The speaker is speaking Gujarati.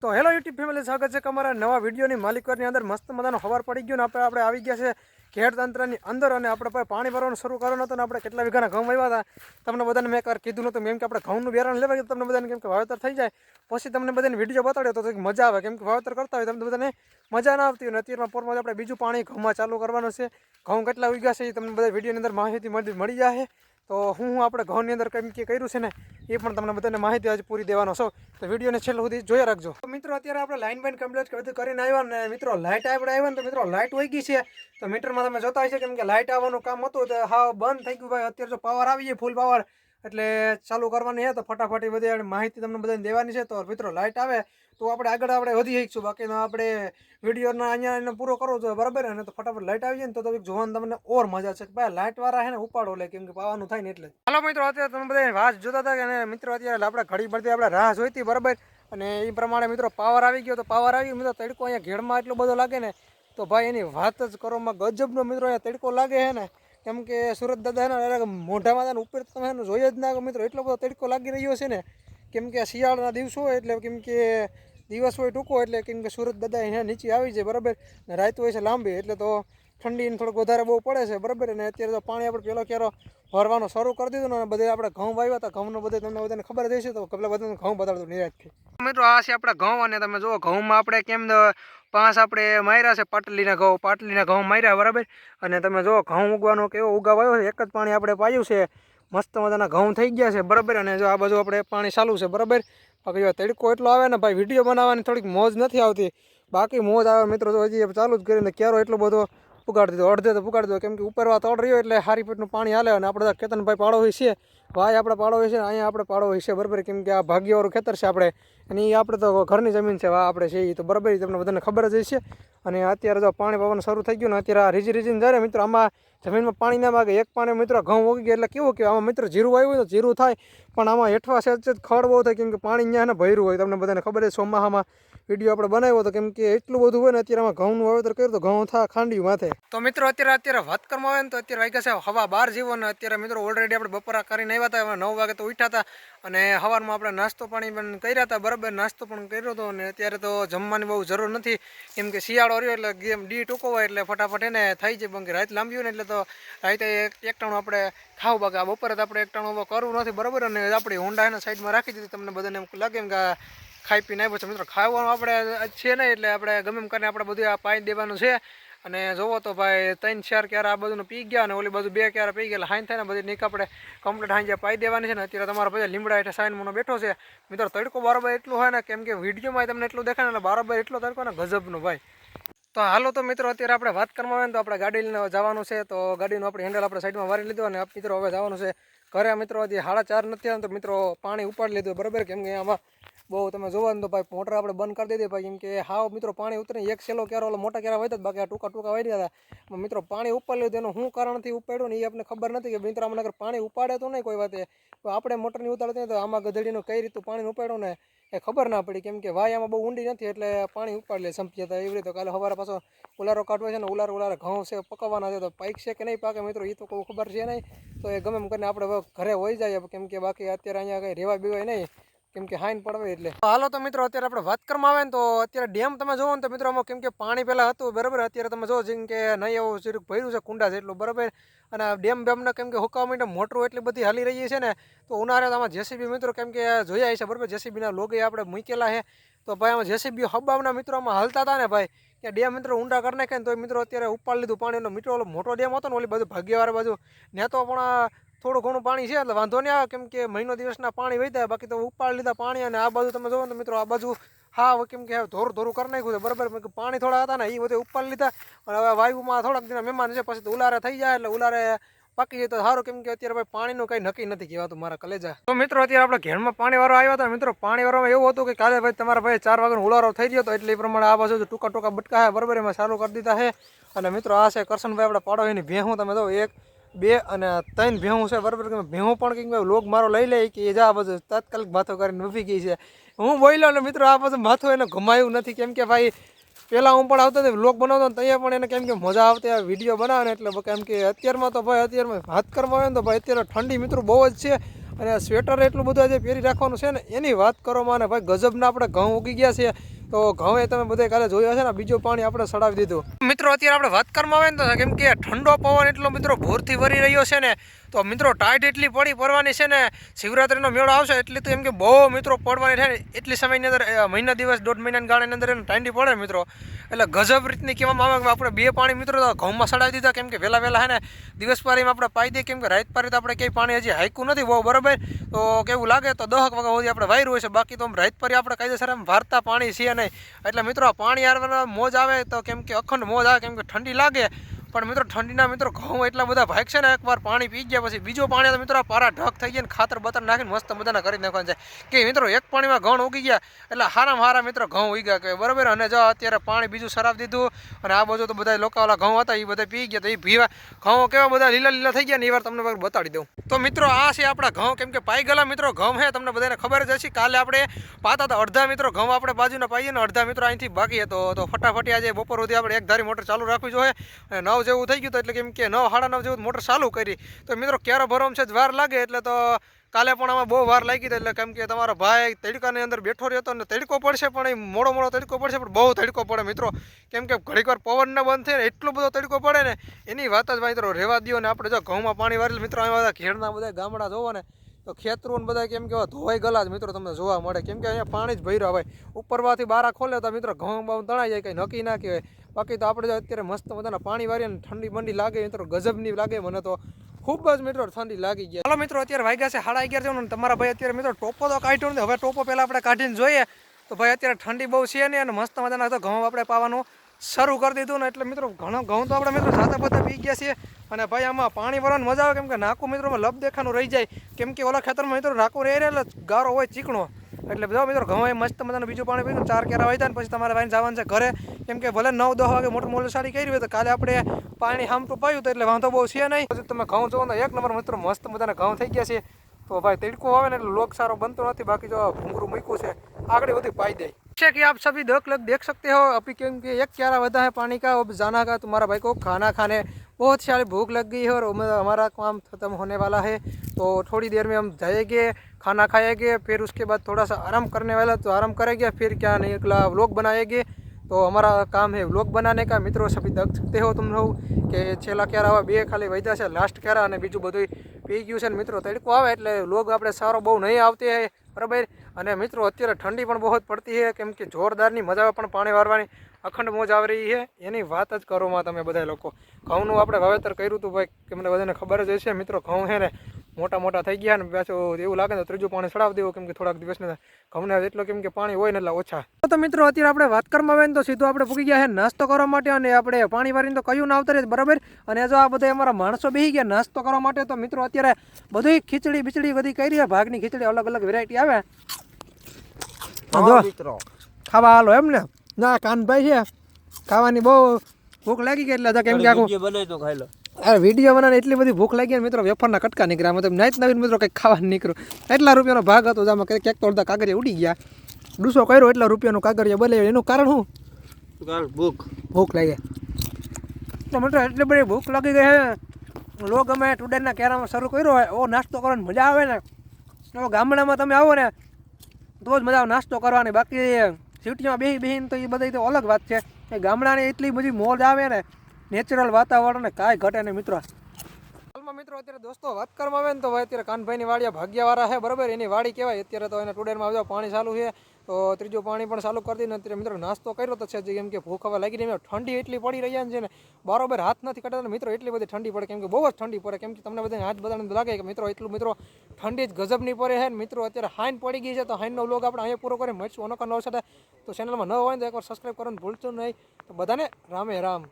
તો હેલો યુટ્યુબ ફેમિલી, સ્વાગત છે તમારા નવા વિડીયોની માલિકરની અંદર. મસ્ત મજાનો હવાર પડી ગયો ને આપણે આવી ગયા છે ખેડ તંત્રની અંદર અને આપણે પાસે પાણી ભરવાનું શરૂ કરવાનું હતું ને આપણે કેટલા વીઘાના ઘઉં વાવ્યા હતા તમને બધાને મેં એકવાર કીધું નતું કેમ કે આપણે ઘઉંનું બિયારણ લેવા તમને બધાને કેમ કે વાવેતર થઈ જાય પછી તમને બધાને વિડીયો બતાડ્યો તો મજા આવે કેમ કે વાવેતર કરતા હોય તમને બધાને મજા ના આવતી હોય. અત્યારમાં પોરમાં આપણે બીજું પાણી ઘઉંમાં ચાલુ કરવાનું છે. ઘઉં કેટલા વીઘા છે એ તમને બધા વિડીયોની અંદર માહિતી મળી જાય. તો હું આપણે ઘઉંની અંદર કેમ કે કર્યું છે ને એ પણ તમને બધાને માહિતી આજે પૂરી દેવાનો છો, તો વિડીયોને છેલ્લે સુધી જોઈ રાખજો. તો મિત્રો અત્યારે આપણે લાઈન બાઈન કમ્પ્લીટ બધું કરીને આવ્યા ને મિત્રો લાઇટ આપણે આવ્યા ને તો મિત્રો લાઇટ વહી ગઈ છે. તો મીટરમાં તમે જોતા હોય છે કેમ કે લાઇટ આવવાનું કામ હતું તો હા બંધ થઈ ગયું ભાઈ. અત્યારે જો પાવર આવી જાય ફૂલ પાવર એટલે ચાલુ કરવાની છે તો ફટાફટ એ બધી માહિતી તમને બધાને દેવાની છે. તો મિત્રો લાઇટ આવે તો આપણે વધી શકીશું, બાકીનો આપણે વિડીયોના અહીંયા પૂરો કરવો જોઈએ બરાબર. અને તો ફટાફટ લાઇટ આવી જાય ને તો જોવાનું તમને ઓર મજા છે કે ભાઈ લાઇટ વાળા છે ને ઉપાડો લે કેમ કે પાવાનું થાય ને એટલે. હાલો મિત્રો, અત્યારે તમે બધા વાસ જોતા હતા કે મિત્રો અત્યારે આપણે ઘડી ભરતી આપણે રાહ જોઈતી બરાબર. અને એ પ્રમાણે મિત્રો પાવર આવી ગયો તો પાવર આવી મિત્રો તડકો અહીંયા ઘેડમાં એટલો બધો લાગે ને તો ભાઈ એની વાત જ કરવામાં ગજબનો મિત્રો અહીંયા તડકો લાગે છે ને કેમ કે સુરત દાદા એના મોઢામાં ઉપર તમે એનું જોઈએ જ ના મિત્રો એટલો બધો તડકો લાગી રહ્યો છે ને કેમ કે શિયાળાના દિવસો હોય એટલે કેમ કે દિવસ હોય ટૂંકો એટલે કેમ કે સુરત દાદા અહીંયા નીચે આવી જાય બરાબર ને રાત હોય છે લાંબી એટલે તો ઠંડી થોડુંક વધારે બહુ પડે છે બરાબર. અને અત્યારે તો પાણી આપણે પેલો ક્યારો ભરવાનું શરૂ કરી દીધું ને બધે આપણે ઘઉં વાવ્યા હતા. ઘઉંનો બધે તમને બધાને ખબર જ હશે તો પેલા બધાને ઘઉં બતાડતું નિરાજથી. મિત્રો આ છે આપણા ઘઉં અને તમે જુઓ ઘઉંમાં આપણે કેમ 5 આપણે માર્યા છે પાટલીના ઘઉં માર્યા બરાબર. અને તમે જુઓ ઘઉં ઉગવાનો કેવો ઉગાવ આવ્યો છે, એક જ પાણી આપણે પાયું છે, મસ્ત મજાના ઘઉં થઈ ગયા છે બરાબર. અને જો આ બાજુ આપણે પાણી ચાલુ છે બરાબર. બાકી જો તડકો એટલો આવે ને ભાઈ વિડીયો બનાવવાની થોડીક મોજ નથી આવતી, બાકી મોજ આવે મિત્રો. તો હજી ચાલુ જ કરીને ક્યારો એટલો બધો પુગાડી દીધો, અડધે તો પુગાડી દીધો કેમ કે ઉપરવા તળ રહ્યો એટલે હારી પેટનું પાણી હાલે. અને આપણે કેતનભાઈ પાડો હોય છે, ભાઈ આપણે પાડો હોય છે, અહીંયા આપણે પાડો હોય છે બરાબર. કેમ કે આ ભાગ્યવાળું ખેતર છે આપણે અને એ આપણે તો ઘરની જમીન છે, વા આપણે છે એ તો બરાબર તમને બધાને ખબર જ હશે. અને અત્યારે જો પાણી પાવાનું શરૂ થઈ ગયું ને અત્યારે આ રીજીને જાય મિત્રો આમાં જમીનમાં પાણી ના માગે. એક પાણી મિત્રો ઘઉં ઉગી ગયા એટલે કેવું કે આમાં મિત્રો જીરું આવ્યું તો જીરું થાય પણ આમાં હેઠવા સેજ ખડ બહુ થાય કેમ કે પાણી અહીંયા ભર્યું હોય. તમને બધાને ખબર છે ચોમાસામાં વિડીયો આપણે બનાવ્યો હતો કેમ કે એટલું બધું હોય ને અત્યારે આમાં ઘઉંનું વાવેતર કર્યું તો ઘઉં થા ખાંડ્યું માથે. તો મિત્રો અત્યારે વાત કરવામાં આવે ને તો અત્યારે વાગ્યા છે હવા 12 જેવો ને અત્યારે મિત્રો ઓલરેડી આપણે બપોરા કરીને આવ્યા હતા, 9 વાગે તો ઉઠ્યા હતા અને સવારમાં આપણે નાસ્તો પાણી પણ કર્યા હતા બરાબર. નાસ્તો પણ કર્યો હતો અને અત્યારે તો જમવાની બહુ જરૂર નથી કેમ કે શિયાળો રહ્યો એટલે ગેમ ડી ટૂંકો હોય એટલે ફટાફટ એને થઈ જાય. પણ કે રાત લાંબી હોય ને એટલે તો રાતે એક ટાણું આપણે ખાવું, બાકી આ બપોરે તો આપણે એક ટાણું કરવું નથી બરાબર. અને આપણી હોન્ડા એના સાઈડમાં રાખી દીધી, તમને બધાને એમ લાગે એમ કે ખાઈ પીને આવ્યો છે મિત્રો. ખાવાનું આપણે છે નહીં એટલે આપણે ગમે એમ કરીને આપણે બધું આ પાઈ દેવાનું છે. અને જોવો તો ભાઈ 3-4 ક્યારે આ બધું પી ગયા અને ઓલી બાજુ 2 ક્યારે પી ગયા હાઈન થાય ને બધી નીક આપણે કમ્પ્લીટ હાઈ પાઈ દેવાની છે. ને અત્યારે તમારા પછી લીમડા એટલે સાઈન બેઠો છે મિત્રો. તડકો બરાબર એટલું હોય ને કેમ કે વિડીયોમાં તમને એટલું દેખાય ને બરાબર એટલો તડકો ને ગજબનો ભાઈ. તો હાલો તો મિત્રો અત્યારે આપણે વાત કરવામાં આવે ને તો આપણે ગાડી લઈને જવાનું છે. તો ગાડીનું આપણે હેન્ડલ આપણે સાઈડમાં વારી લીધું અને મિત્રો હવે જવાનું છે ઘરે. મિત્રો હજી 4:30 નથી થયા તો મિત્રો પાણી ઉપાડી લીધું બરાબર. કેમ કે આમાં બહુ તમે જોવાનું તો ભાઈ મોટર આપણે બંધ કરી દીધી ભાઈ કેમ કે હાવ મિત્રો પાણી ઉતરે એક સેલો ક્યારે ઓલો મોટા ક્યારે હોય બાકી આ ટૂંકા વાર્યા હતા મિત્રો. પાણી ઉપાડી લીધું એનું શું કારણથી ઉપાડ્યું ને એ આપણે ખબર નથી કે મિત્રો આમાં પાણી ઉપાડે તો નહીં કોઈ વાતે તો આપણે મોટરની ઉતારતી તો આમાં ગધડીનું કઈ રીતનું પાણી ઉપાડ્યું ને એ ખબર ના પડી કેમ કે ભાઈ આમાં બહુ ઊંડી નથી એટલે પાણી ઉપાડી લે સંપી જતા એવી રીતે. કાલે સવારે પાછો ઉલારો કાઢવા છે ને ઉલારે ઘઉં છે પકવવાના છે તો પાક છે કે નહીં પાકે મિત્રો એ તો કોઈ ખબર છે નહીં. તો એ ગમે એમ કરીને આપણે ઘરે હોઈ જાય કેમ કે બાકી અત્યારે અહીંયા કંઈ રહેવા બીવાય નહીં કેમ કે હાઈન પડવે એટલે. હાલો તો મિત્રો અત્યારે આપણે વાત કરવામાં આવે ને તો અત્યારે ડેમ તમે જોવો ને તો મિત્રો આમાં કેમ કે પાણી પહેલાં હતું બરાબર. અત્યારે તમે જોવો જેમ કે નહીં એવું જીરું ભર્યું છે કુંડા જેટલું બરાબર. અને ડેમને કેમ કે હુકાવા માટે મોટરું એટલી બધી હાલી રહી છે ને તો ઉનાળે આમાં જેસીબી મિત્રો કેમ કે જોયા છે બરાબર. જેસીબીના લોગે આપણે મૂકેલા છે તો ભાઈ આમાં જેસીબી હબાવના મિત્રો આમાં હાલતા હતા ને ભાઈ કે ડેમ મિત્રો ઊંડા કરી નાખે ને તો મિત્રો અત્યારે ઉપાડી લીધું પાણીનો. મિત્રો ઓલો મોટો ડેમ હતો ને ઓલી બાજુ ભાગ્યવાળા બાજુ ત્યાં તો પણ થોડું ઘણું પાણી છે એટલે વાંધો નહીં આવે કેમ કે મહિનો દિવસના પાણી વહી જાય. બાકી તો ઉપાડી લીધા પાણી અને આ બાજુ તમે જોવો ને મિત્રો આ બાજુ હા કેમ કે ધોરું કરી નાખ્યું છે બરાબર. પાણી થોડા હતા ને એ બધે ઉપાડી લીધા અને હવે વાયુમાં થોડાક દિના મહેમાન છે પછી તો ઉલારે થઈ જાય એટલે ઉલારે પાકી જાય તો સારું કેમ કે અત્યારે ભાઈ પાણીનું કંઈ નક્કી નથી કહેવાતું મારા કલેજા. તો મિત્રો અત્યારે આપણે ઘેરમાં પાણી વાળો આવ્યા હતા મિત્રો. પાણી વાળામાં એવું હતું કે કાલે ભાઈ તમારા ભાઈ 4 વાગ્યાનો ઉલારો થઈ ગયો હતો એટલે એ પ્રમાણે આ બાજુ ટૂંકા બટકા છે બરાબર એમાં ચાલુ કરી દીધા છે. અને મિત્રો આ છે કરશનભાઈ આપણે પાડો એની ભેહું તમે જો 1 2 અને 3 ભેહું છે બરાબર. કે ભેહું પણ કંઈક લોક મારો લઈ લે કે એ જા બધું તાત્કાલિક ભાતો કરીને ઊભી ગઈ છે. હું બોલ્યો ને મિત્રો આ બધું માથું એને ઘુમાયું નથી કેમ કે ભાઈ પહેલાં હું પણ આવતો વ્લોગ બનાવતો ને ત્યાં પણ એને કેમ કે મજા આવતી આ વિડીયો બનાવે ને એટલે કેમ કે અત્યારમાં તો ભાઈ અત્યારમાં વાત કરવા આવે ને તો ભાઈ અત્યારે ઠંડી મિત્રો બહુ જ છે અને સ્વેટર એટલું બધું આજે પહેરી રાખવાનું છે ને એની વાત કરવામાં, અને ભાઈ ગજબના આપણે ઘઉં ઉગી ગયા છે. તો ઘઉં એ તમે બધા કાલે જોયા છે ને, બીજું પાણી આપણે સડાવી દીધું. મિત્રો અત્યારે આપણે વાત કરવામાં આવે ને તો કેમ કે ઠંડો પવન એટલો મિત્રો ભોરથી વરી રહ્યો છે ને, તો મિત્રો ટાઈટ એટલી પડવાની છે ને, શિવરાત્રીનો મેળો આવશે એટલી તો એમ કે બહુ મિત્રો પડવાની થાય ને, એટલી સમયની અંદર મહિના દિવસ 1.5 મહિનાની ગાળાની અંદર એને ઠંડી પડે મિત્રો. એટલે ગજબ રીતની કહેવામાં આવે કે આપણે 2 પાણી મિત્રો ઘઉંમાં સડાવી દીધા. કેમ કે વહેલા હે ને દિવસ પારીમાં આપણે પાઈ દઈએ, કેમ કે રાત પારી તો આપણે ક્યાંય પાણી હજી હાઈકું નથી બહુ બરાબર. તો કેવું લાગે તો 10 વાગ્યા સુધી આપણે વાયરું હોય છે, બાકી તો રાત પારી આપણે કાયદેસર એમ વારતા પાણી છે નહીં. એટલે મિત્રો પાણી આવવાના મોજ આવે તો કેમ કે અખંડ મોજ આવે, કેમ કે ઠંડી લાગે. પણ મિત્રો ઠંડીના મિત્રો ઘઉં એટલા બધા ભાગ છે ને, એકવાર પાણી પી ગયા પછી બીજો પાણી તો મિત્રો પારા ઢક થઈ ગયા ને ખાતર બતર નાખીને મસ્ત મજાના કરી નાખવાનું છે કે મિત્રો એક પાણીમાં ઘઉં ઉગી ગયા એટલે હારામાં મિત્રો ઘઉં ઉગ્યા કે બરાબર. અને જો અત્યારે પાણી બીજું સરાવી દીધું, અને આ બાજુ તો બધા લોકોવાળા ઘઉં હતા એ બધા પી ગયા. તો એ ભીવા ઘઉં કેવા બધા લીલા થઈ ગયા ને, એ વાર તમને બતાડી દઉં. તો મિત્રો આ છે આપણા ઘઉં, કેમ કે પાઈ ગયેલા મિત્રો ઘઉં હે, તમને બધાને ખબર જ હશે. કાલે આપણે પાતા હતા અડધા મિત્રો ઘઉં આપણે બાજુના પાઈએ ને અડધા મિત્રો અહીંથી બાકી હતો. તો ફટાફટી આજે બપોર સુધી આપણે એક ધારી મોટર ચાલુ રાખવી જોઈએ. અને 9 જેવું થઈ ગયું, તો એટલે કેમ કે 9 સાડા 9 જેવું મોટર ચાલુ કરી. તો મિત્રો ક્યારે ભરમ છે વાર લાગે, એટલે તો કાલે પણ આમાં બહુ વાર લાગી હતી. એટલે કેમ કે તમારો ભાઈ તડકાની અંદર બેઠો રહ્યો હતો ને, તડકો પડશે પણ એ મોડો તડકો પડશે, પણ બહુ તડકો પડે મિત્રો. કેમ કે ઘડીક વાર પવન ન બંધ થાય ને એટલો બધો તડકો પડે ને, એની વાત જ મિત્રો રહેવા દો. ને આપણે જો ઘઉંમાં પાણી વારેલું મિત્રો, અહીંયા બધા ઘેરના બધા ગામડા જોવો ને તો ખેતરું બધા કેમ કે ધોવાઈ ગયેલા જ મિત્રો તમને જોવા મળે. કેમ કે અહીંયા પાણી જ ભર્યા હોય, ઉપરવાથી બારા ખોલે તો મિત્રો ઘઉં બાઉં તણાઈ જાય, કંઈ નક્કી ના કહેવાય. બાકી તો આપણે અત્યારે મસ્ત મજાના પાણી વારીએ ને ઠંડી બંડી લાગે મિત્રો, ગજબની લાગે મને તો ખૂબ જ મિત્રો ઠંડી લાગી ગયા. ચાલો મિત્રો અત્યારે વાગ્યા છે 11:30 છે ને, તમારા ભાઈ અત્યારે મિત્રો ટોપો તો કાઢ્યો ને, હવે ટોપો પહેલાં આપણે કાઢીને જોઈએ. તો ભાઈ અત્યારે ઠંડી બહુ છે ને, અને મસ્ત મજાના તો ઘઉં આપણે પાવાનું શરૂ કરી દીધું ને, એટલે મિત્રો ઘઉં તો આપણે મિત્રો સાતા બધા પી ગયા છીએ. અને ભાઈ આમાં પાણી ભરવાની મજા આવે, કેમ કે નાકું મિત્રોમાં લબ દેખાનું રહી જાય. કેમ કે ઓલા ખેતરમાં મિત્રો નાકું રહી એટલે ગારો હોય ચીકણો. એટલે બધા મિત્રો ઘઉં મસ્ત મજાનું બીજું પાણી પીને 4 કેરા વાયદા ને પછી તમારે ભાઈને જવાનું છે ઘરે. કેમ કે ભલે 9-10 વાગે મોટર સારી કરી હોય તો કાલે આપણે પાણી હામટું પાયું તો એટલે વાંધો બહુ છે નહીં. પછી તમે ઘઉં જોવો એક નંબર મિત્રો મસ્ત મજાના ઘઉં થઈ ગયા છે. તો ભાઈ તડકો આવે ને એટલે લોક સારો બનતો નથી, બાકી જો ભૂંગરું મૂક્યું છે આગળ બધી પાઈ દે છે. कि आप सभी देख सकते हो अभी, क्योंकि एक क्यारा वधा है पानी का, अब जाना का तुम्हारा भाई को खाना खाने बहुत सारी भूख लग गई है और हमारा काम खत्म होने वाला है. तो थोड़ी देर में हम जाएंगे, खाना खाएंगे, फिर उसके बाद थोड़ा सा आराम करने वाला तो आराम करेंगे, फिर क्या नहीं अगला व्लॉग बनाएंगे. तो हमारा काम है व्लॉग बनाने का. મિત્રો सभी देख सकते हो तुम लोग કે છેલ્લા ક્યારા હવે 2 ખાલી વધ્યા છે, લાસ્ટ ક્યારા, અને બીજું બધું પી ગયું છે ને મિત્રો. તડકો આવે એટલે વ્લોગ આપણે સારો બહુ નહીં આવતી હે બરાબર. અને મિત્રો અત્યારે ઠંડી પણ બહુ પડતી છે, કેમ કે જોરદારની મજા આવે પણ પાણી વારવાની અખંડ મોજ આવી રહી છે. એની વાત જ કરોમાં તમે બધા લોકો. ઘઉંનું આપણે વાવેતર કર્યું હતું ભાઈ, તમને બધાને ખબર જ હશે મિત્રો. ઘઉં છે ને મોટા થઈ ગયા ને પાછું એવું લાગે તો ત્રીજું પાણી ચડાવી દેવું, કેમ કે થોડાક દિવસને ઘઉંને એટલો કેમ કે પાણી હોય ને એટલે ઓછા. તો મિત્રો અત્યારે આપણે વાત કરવામાં આવે ને તો સીધું આપણે પૂકી ગયા છે નાસ્તો કરવા માટે, અને આપણે પાણી વારીને તો કયું ના આવતા બરાબર. અને જો આ બધા અમારા માણસો બેસી ગયા નાસ્તો કરવા માટે. તો મિત્રો અત્યારે બધી ખીચડી બીચડી બધી કરી ભાગની ખીચડી અલગ અલગ વેરાયટી આવે મિત્રો ખાવા હાલો એમ ને. ના કાનભાઈ છે ખાવાની બહુ ભૂખ લાગી ગઈ એટલે કેમ કે આખું બનાવી તો ખાઈ લો. અરે વિડીયો બનાવીને એટલી બધી ભૂખ લાગી ને મિત્રો, વેફરના કટકા નીકળ્યા. મતલબ નાઈટ નવીન મિત્રો કંઈક ખાવાનું નીકળ્યું. એટલા રૂપિયાનો ભાગ હતો, જેમાં ક્યાંક તો અડધા કાગરિયા ઉડી ગયા. ડૂસો કર્યો એટલા રૂપિયાનું કાગરિયા બને. એનું કારણ શું? ભૂખ લાગે તો મિત્રો એટલી બધી ભૂખ લાગી ગઈ છે. લોક અમે ટુડેના કેરામાં શરૂ કર્યો હોય ઓ નાસ્તો કરવાની મજા આવે ને. તો ગામડામાં તમે આવો ને તો જ મજા આવે નાસ્તો કરવાની. બાકી સિટીમાં બેહીને તો એ બધી તો અલગ વાત છે. એ ગામડાની એટલી બધી મોજ આવે ને, નેચરલ વાતાવરણ ને કાંઈ ઘટે નહીં મિત્રો. હાલમાં મિત્રો અત્યારે દોસ્તો વાત કરવામાં આવે ને તો ભાઈ અત્યારે કાનભાઈની વાડિયા ભાગ્યવાળા છે બરાબર. એની વાડી કહેવાય. અત્યારે તો એને ટુડેરમાં આવજો પાણી ચાલુ છે, તો ત્રીજું પાણી પણ ચાલુ કરી દઈને અત્યારે મિત્રો નાસ્તો કર્યો તો છે. કેમ કે ભૂખ હવે લાગી રહી, ઠંડી એટલી પડી રહ્યા છે ને બરાબર હાથ નથી કટાતા મિત્રો. એટલી બધી ઠંડી પડે, કેમ કે બહુ જ ઠંડી પડે. કેમ કે તમને બધાને હાથ બધાને લાગે કે મિત્રો એટલું મિત્રો ઠંડી જ ગજબની પડે છે ને મિત્રો. અત્યારે હાઈન પડી ગઈ છે, તો હાઈનનો વ્લોગ આપણે અહીંયા પૂરો કરી મળશું અનોખા નવા સાથે. તો ચેનલમાં ન હોય તો એકવાર સબસ્ક્રાઈબ કરવાનું ભૂલશો નહીં. તો બધાને રામે રામ.